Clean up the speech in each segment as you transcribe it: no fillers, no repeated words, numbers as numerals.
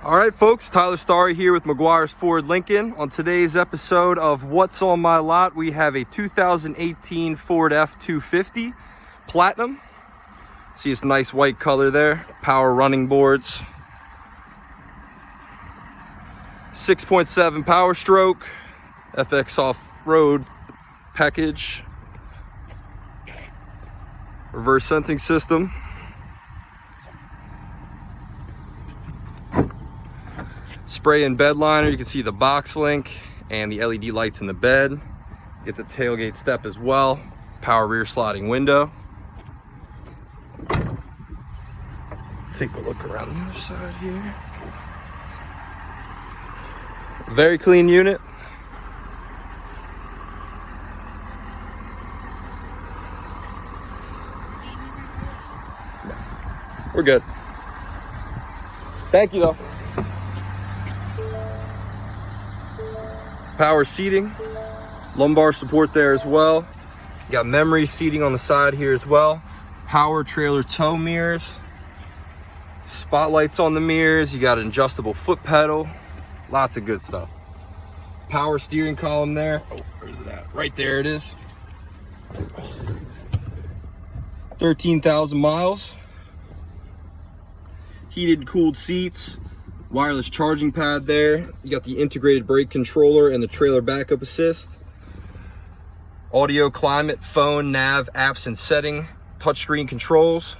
All right, folks, Tyler Starry here with Maguire's Ford Lincoln. On today's episode of What's on My Lot, we have a 2018 Ford F-250 Platinum. See, it's a nice white color there. Power running boards. 6.7 power stroke. FX off-road package. Reverse sensing system. Spray and bed liner. You can see the box link and the LED lights in the bed. Get the tailgate step as well. Power rear sliding window. Take a look around the other side here. Very clean unit. We're good. Thank you though. Power seating, lumbar support there as well. You got memory seating on the side here as well. Power trailer tow mirrors. Spotlights on the mirrors. You got an adjustable foot pedal. Lots of good stuff. Power steering column there. Oh, where's it at? Right there it is. 13,000 miles. Heated and cooled seats. Wireless charging pad there. You got the integrated brake controller and the trailer backup assist. Audio, climate, phone, nav, apps and setting. Touchscreen controls.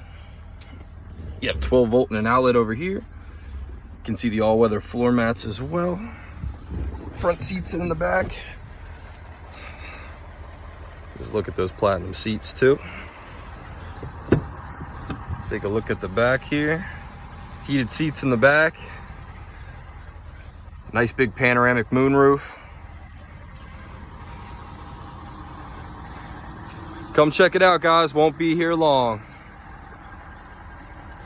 You have 12 volt and an outlet over here. You can see the all-weather floor mats as well. Front seats in the back. Just look at those platinum seats too. Take a look at the back here. Heated seats in the back. Nice big panoramic moonroof. Come check it out, guys. Won't be here long.